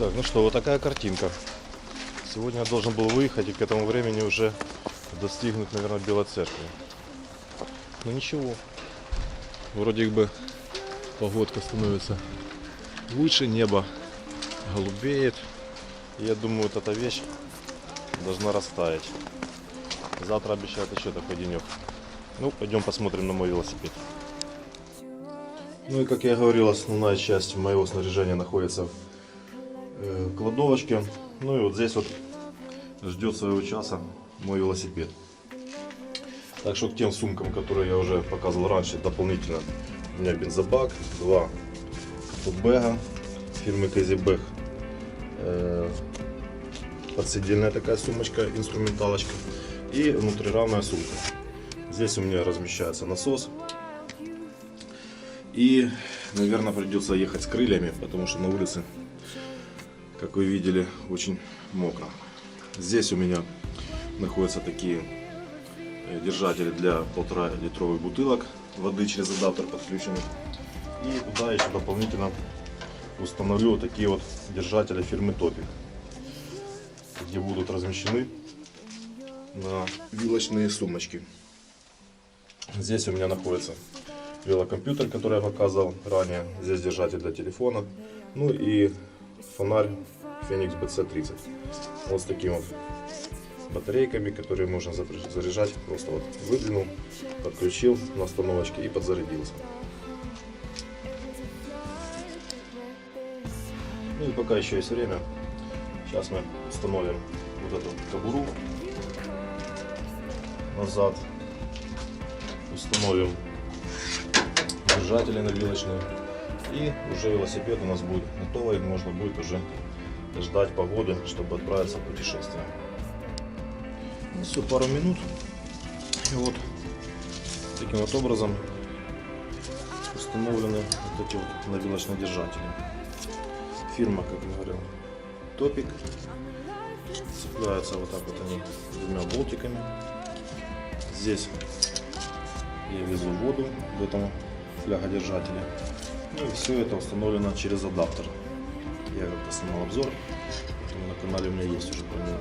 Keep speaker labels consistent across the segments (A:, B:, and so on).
A: Так, ну что, вот такая картинка. Сегодня я должен был выехать и к этому времени уже достигнуть, наверное, Белой Церкви. Но ничего. Вроде бы погодка становится лучше, небо голубеет. И я думаю, вот эта вещь должна растаять. Завтра обещают еще такой денек. Ну, пойдем посмотрим на мой велосипед. Ну и как я говорил, основная часть моего снаряжения находится в кладовочке. Ну и вот здесь вот ждет своего часа мой велосипед. Так что к тем сумкам, которые я уже показывал раньше, дополнительно у меня бензобак, два футбэга фирмы Казибэг, подседельная такая сумочка, инструменталочка и внутрирамная сумка. Здесь у меня размещается насос. И, наверное, придется ехать с крыльями, потому что на улице, как вы видели, очень мокро. Здесь у меня находятся такие держатели для 1,5-литровых бутылок воды через адаптер подключены. И туда еще дополнительно установлю вот такие вот держатели фирмы Топик, где будут размещены на вилочные сумочки. Здесь у меня находится велокомпьютер, который я показывал ранее. Здесь держатель для телефона. Ну и фонарь Феникс BC30. Вот с такими вот батарейками, которые можно заряжать. Просто вот выдвинул, подключил на остановочке и подзарядился. Ну и пока еще есть время, сейчас мы установим вот эту кобуру назад. Установим держатели на вилочные. И уже велосипед у нас будет готовый. Можно будет уже ждать погоды, чтобы отправиться в путешествие. Ну, все, пару минут. И вот таким вот образом установлены вот эти вот навилочные держатели. Фирма, как я говорил, Топик. Цепляются вот так вот они двумя болтиками. Здесь я везу воду в этом флягодержателе. Ну и все это установлено через адаптер. Я как-то снимал обзор, на канале у меня есть уже про него.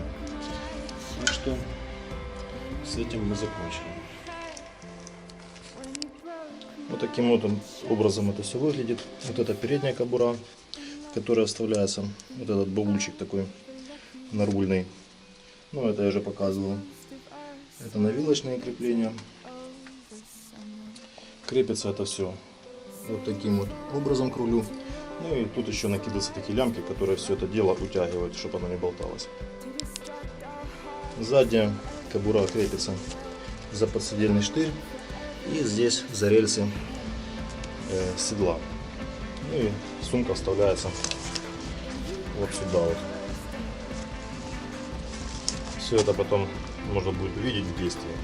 A: Так что с этим мы закончили. Вот таким вот образом это все выглядит. Вот это передняя кобура, в которой вставляется вот этот баульчик такой нарульный. Ну это я уже показывал. Это навилочные крепления. Крепится это все вот таким вот образом к рулю. Ну и тут еще накидываются такие лямки, которые все это дело утягивают, чтобы оно не болталось. Задняя кобура крепится за подседельный штырь и здесь за рельсы седла. Ну и сумка вставляется вот сюда вот. Все это потом можно будет увидеть в действии.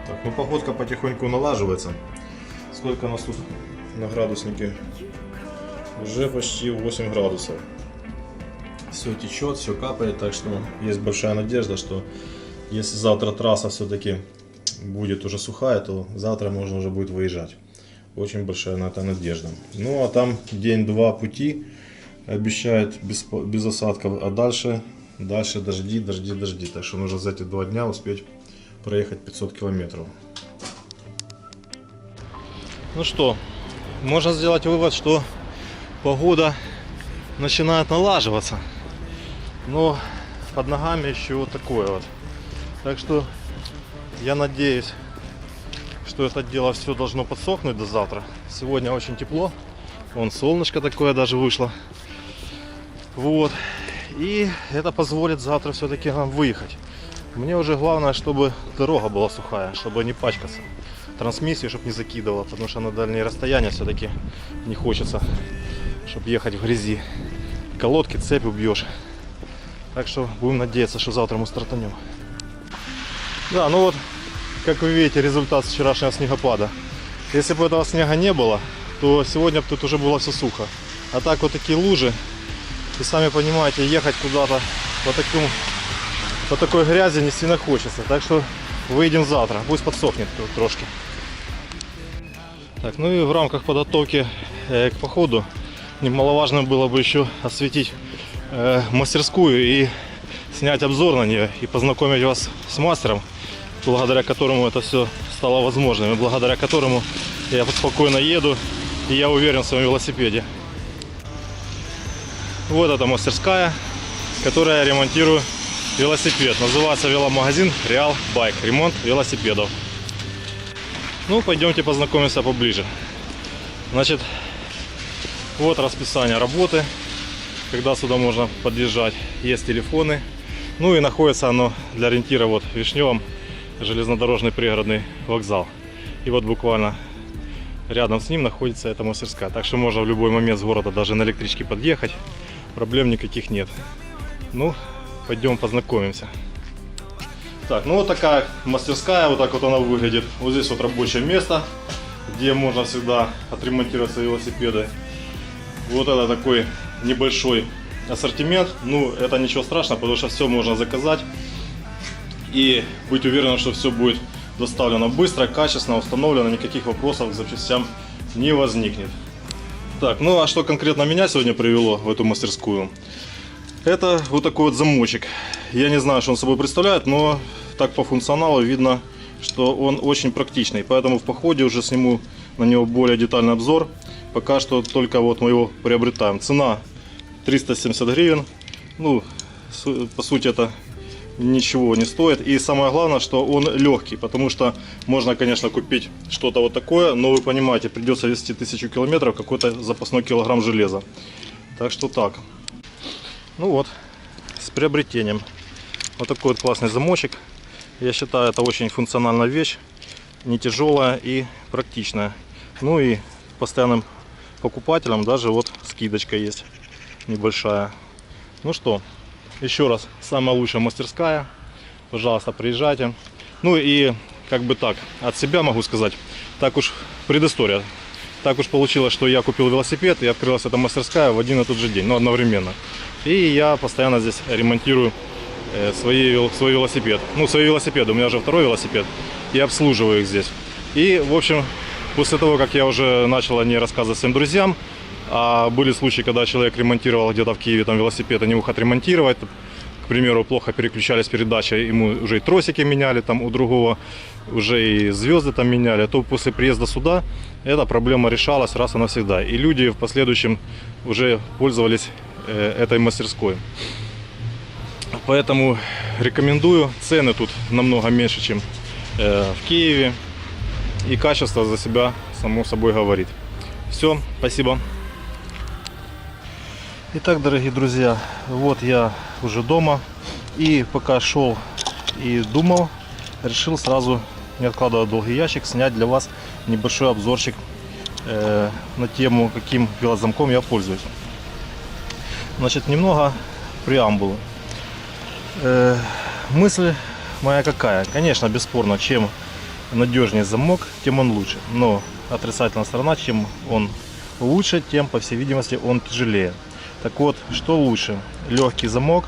A: Так, ну погодка потихоньку налаживается. Сколько у нас тут на градуснике? Уже почти 8 градусов. Все течет, все капает, так что есть большая надежда, что если завтра трасса все-таки будет уже сухая, то завтра можно уже будет выезжать. Очень большая на это надежда. Ну а там день-два пути обещают без осадков, а дальше дожди. Так что нужно за эти 2 дня успеть проехать 500 километров. Ну что, можно сделать вывод, что погода начинает налаживаться, но под ногами еще вот такое вот. Так что я надеюсь, что это дело все должно подсохнуть до завтра. Сегодня очень тепло, вон солнышко такое даже вышло. Вот, и это позволит завтра все-таки нам выехать. Мне уже главное, чтобы дорога была сухая, чтобы не пачкаться. Трансмиссию, чтобы не закидывала, потому что на дальние расстояния все-таки не хочется, чтобы ехать в грязи. Колодки, цепь убьешь. Так что будем надеяться, что завтра мы стартанем. Да, ну вот, как вы видите, результат вчерашнего снегопада. Если бы этого снега не было, то сегодня бы тут уже было все сухо. А так вот такие лужи. И сами понимаете, ехать куда-то по такой грязи не сильно хочется. Так что выйдем завтра, пусть подсохнет трошки. Так, ну и в рамках подготовки к походу немаловажно было бы еще осветить мастерскую и снять обзор на нее и познакомить вас с мастером, благодаря которому это все стало возможным, и благодаря которому я спокойно еду, и я уверен в своем велосипеде. Вот эта мастерская, которая я ремонтирую велосипед. Называется веломагазин Real Bike. Ремонт велосипедов. Ну, пойдемте познакомимся поближе. Значит, вот расписание работы, когда сюда можно подъезжать. Есть телефоны. Ну и находится оно для ориентира вот в Вишневом, железнодорожный пригородный вокзал. И вот буквально рядом с ним находится эта мастерская. Так что можно в любой момент с города даже на электричке подъехать. Проблем никаких нет. Ну, пойдем познакомимся. Так, ну вот такая мастерская, вот так вот она выглядит. Вот здесь вот рабочее место, где можно всегда отремонтировать свои велосипеды. Вот это такой небольшой ассортимент. Ну, это ничего страшного, потому что все можно заказать. И быть уверенным, что все будет доставлено быстро, качественно, установлено, никаких вопросов к запчастям не возникнет. Так, ну а что конкретно меня сегодня привело в эту мастерскую? Это вот такой вот замочек. Я не знаю, что он собой представляет, но так по функционалу видно, что он очень практичный. Поэтому в походе уже сниму на него более детальный обзор. Пока что только вот мы его приобретаем. Цена 370 гривен. Ну, по сути, это ничего не стоит. И самое главное, что он легкий, потому что можно, конечно, купить что-то вот такое, но вы понимаете, придется везти 1000 километров какой-то запасной килограмм железа. Так что так. Ну вот, с приобретением. Вот такой вот классный замочек. Я считаю, это очень функциональная вещь, не тяжелая и практичная. Ну и постоянным покупателям даже вот скидочка есть небольшая. Ну что, еще раз, самая лучшая мастерская. Пожалуйста, приезжайте. Ну и как бы так, от себя могу сказать, так уж предыстория. Так уж получилось, что я купил велосипед и открылась эта мастерская в один и тот же день, но одновременно. И я постоянно здесь ремонтирую свой велосипед. Ну, свои велосипеды, у меня уже второй велосипед. И обслуживаю их здесь. И, в общем, после того, как я уже начал о ней рассказывать своим друзьям, а были случаи, когда человек ремонтировал где-то в Киеве там велосипед, не мог отремонтировать. К примеру, плохо переключались передачи, ему уже и тросики меняли, там у другого уже и звезды там меняли. То после приезда сюда эта проблема решалась раз и навсегда. И люди в последующем уже пользовались этой мастерской. Поэтому рекомендую. Цены тут намного меньше, чем в Киеве. И качество за себя само собой говорит. Все, спасибо. Итак, дорогие друзья, вот я уже дома. И пока шел и думал, решил сразу, не откладывая долгий ящик, снять для вас небольшой обзорчик на тему, каким велозамком я пользуюсь. Значит, немного преамбулы. Мысль моя какая? Конечно, бесспорно, чем надежнее замок, тем он лучше. Но отрицательная сторона, чем он лучше, тем, по всей видимости, он тяжелее. Так вот, что лучше? Легкий замок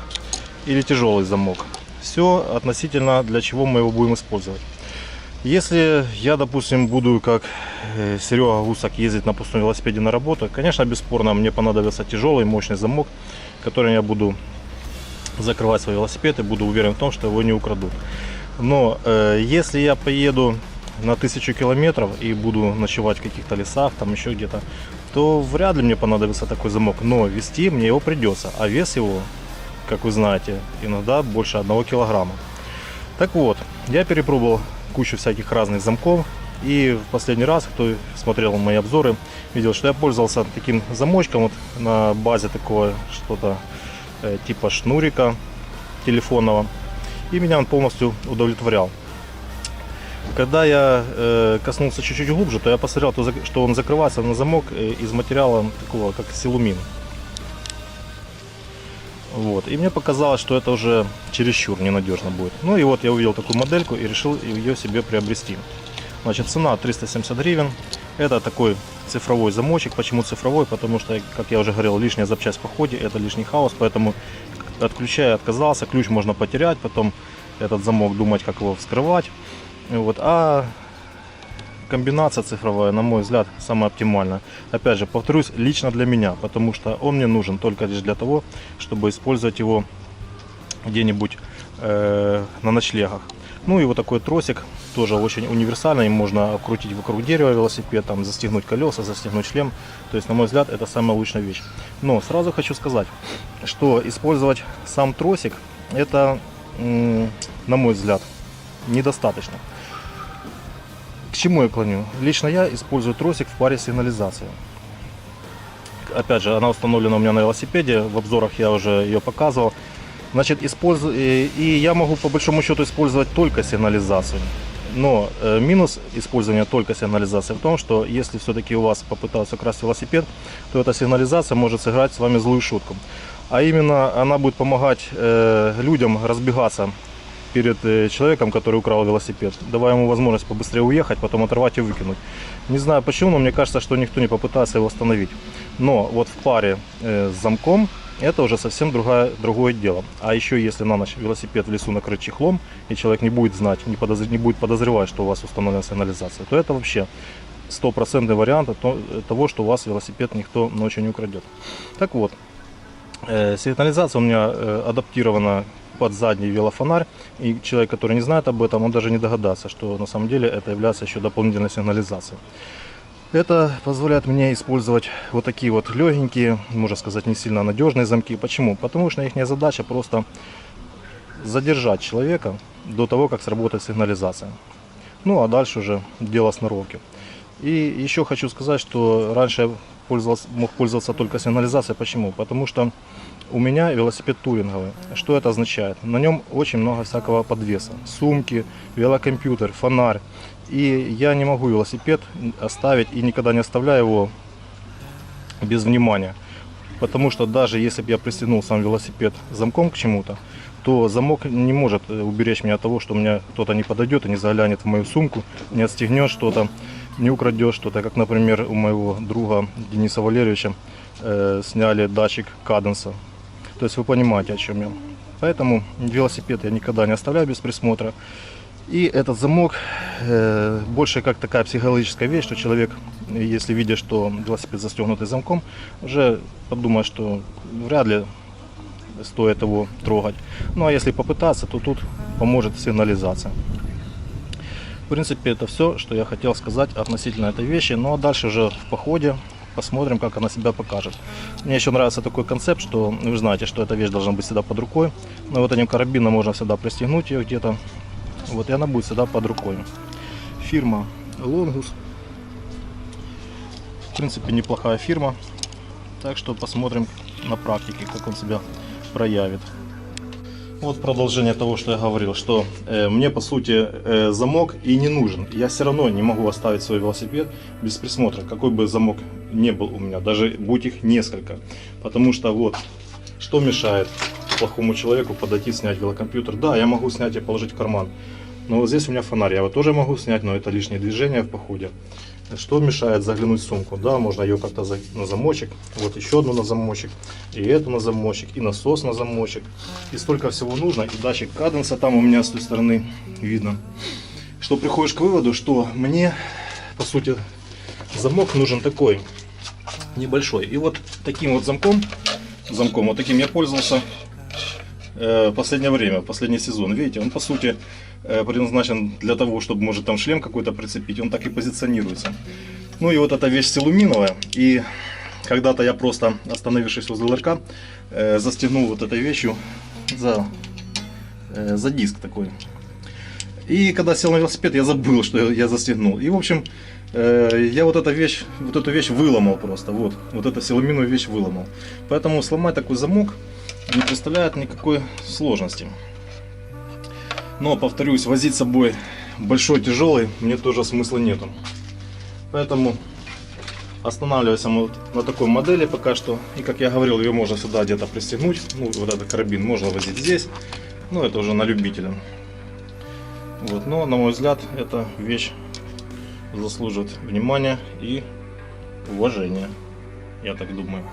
A: или тяжелый замок? Все относительно, для чего мы его будем использовать. Если я, допустим, буду, как Серега Гусак, ездить на пустом велосипеде на работу, конечно, бесспорно, мне понадобится тяжелый, мощный замок, которым я буду закрывать свой велосипед и буду уверен в том, что его не украдут. Но если я поеду на 1000 километров и буду ночевать в каких-то лесах, там еще где-то, то вряд ли мне понадобится такой замок. Но вести мне его придется, а вес его, как вы знаете, иногда больше 1 килограмма. Так вот, я перепробовал кучу всяких разных замков. И в последний раз, кто смотрел мои обзоры, видел, что я пользовался таким замочком вот на базе такого что-то типа шнурика телефонного. И меня он полностью удовлетворял. Когда я коснулся чуть-чуть глубже, то я посмотрел, что он закрывается на замок из материала такого, как силумин. Вот. И мне показалось, что это уже чересчур ненадежно будет. Ну и вот я увидел такую модельку и решил ее себе приобрести. Значит, цена 370 гривен. Это такой цифровой замочек. Почему цифровой? Потому что, как я уже говорил, лишняя запчасть в походе, это лишний хаос. Поэтому, отключая, отказался. Ключ можно потерять, потом этот замок думать, как его вскрывать. Вот. А комбинация цифровая, на мой взгляд, самая оптимальная. Опять же, повторюсь, лично для меня, потому что он мне нужен только лишь для того, чтобы использовать его где-нибудь на ночлегах. Ну и вот такой тросик, тоже очень универсальный, им можно крутить вокруг дерева велосипед, там, застегнуть колеса, застегнуть шлем. То есть, на мой взгляд, это самая лучшая вещь. Но сразу хочу сказать, что использовать сам тросик, это, на мой взгляд, недостаточно. К чему я клоню? Лично я использую тросик в паре с сигнализацией. Опять же, она установлена у меня на велосипеде, в обзорах я уже ее показывал. Значит, и я могу по большому счету использовать только сигнализацию. Но минус использования только сигнализации в том, что если все-таки у вас попытаются украсть велосипед, то эта сигнализация может сыграть с вами злую шутку. А именно она будет помогать людям разбегаться перед человеком, который украл велосипед, давая ему возможность побыстрее уехать, потом оторвать и выкинуть. Не знаю почему, но мне кажется, что никто не попытается его остановить. Но вот в паре с замком это уже совсем другое дело. А еще если на ночь велосипед в лесу накрыт чехлом, и человек не будет знать, не будет подозревать, что у вас установлена сигнализация, то это вообще стопроцентный вариант того, что у вас велосипед никто ночью не украдет. Так вот, сигнализация у меня адаптирована под задний велофонарь, и человек, который не знает об этом, он даже не догадается, что на самом деле это является еще дополнительной сигнализацией. Это позволяет мне использовать вот такие вот легенькие, можно сказать, не сильно надежные замки. Почему? Потому что их задача просто задержать человека до того, как сработает сигнализация. Ну а дальше уже дело сноровки. И еще хочу сказать, что раньше я мог пользоваться только сигнализацией. Почему? Потому что у меня велосипед туринговый. Что это означает? На нем очень много всякого подвеса. Сумки, велокомпьютер, фонарь. И я не могу велосипед оставить и никогда не оставляю его без внимания. Потому что даже если бы я пристегнул сам велосипед замком к чему-то, то замок не может уберечь меня от того, что у меня кто-то не подойдет и не заглянет в мою сумку, не отстегнет что-то, не украдет что-то. Как, например, у моего друга Дениса Валерьевича сняли датчик каденса. То есть вы понимаете, о чем я. Поэтому велосипед я никогда не оставляю без присмотра. И этот замок больше как такая психологическая вещь, что человек, если видит, что велосипед застегнутый замком, уже подумает, что вряд ли стоит его трогать. Ну а если попытаться, то тут поможет сигнализация. В принципе, это все, что я хотел сказать относительно этой вещи. Ну а дальше уже в походе посмотрим, как она себя покажет. Мне еще нравится такой концепт, что вы знаете, что эта вещь должна быть всегда под рукой. Но вот этим карабином можно всегда пристегнуть ее где-то. Вот, и она будет всегда под рукой. Фирма Longus. В принципе, неплохая фирма. Так что посмотрим на практике, как он себя проявит. Вот продолжение того, что я говорил, что мне по сути замок и не нужен. Я все равно не могу оставить свой велосипед без присмотра, какой бы замок ни был у меня, даже будь их несколько. Потому что вот, что мешает плохому человеку подойти, снять велокомпьютер. Да, я могу снять и положить в карман. Но вот здесь у меня фонарь, я его тоже могу снять, но это лишнее движение в походе. Что мешает заглянуть в сумку? Да, можно ее как-то на замочек. Вот еще одну на замочек. И эту на замочек. И насос на замочек. И столько всего нужно. И датчик каденса там у меня с той стороны видно. Что приходишь к выводу, что мне, по сути, замок нужен такой небольшой. И вот таким вот замком вот таким я пользовался в последнее время, в последний сезон. Видите, он по сути предназначен для того, чтобы, может, там шлем какой-то прицепить. Он так и позиционируется. Ну и вот эта вещь силуминовая. И когда-то я просто, остановившись возле ларька, застегнул вот этой вещью за диск такой. И когда сел на велосипед, я забыл, что я застегнул. И в общем, я вот эту вещь выломал просто. Вот эту силуминовую вещь выломал. Поэтому сломать такой замок не представляет никакой сложности. Но, повторюсь, возить с собой большой, тяжелый мне тоже смысла нету. Поэтому останавливаемся мы на такой модели пока что. И как я говорил, ее можно сюда где-то пристегнуть. Ну, вот этот карабин можно возить здесь. Но это уже на любителя. Вот, но, на мой взгляд, эта вещь заслуживает внимания и уважения. Я так думаю.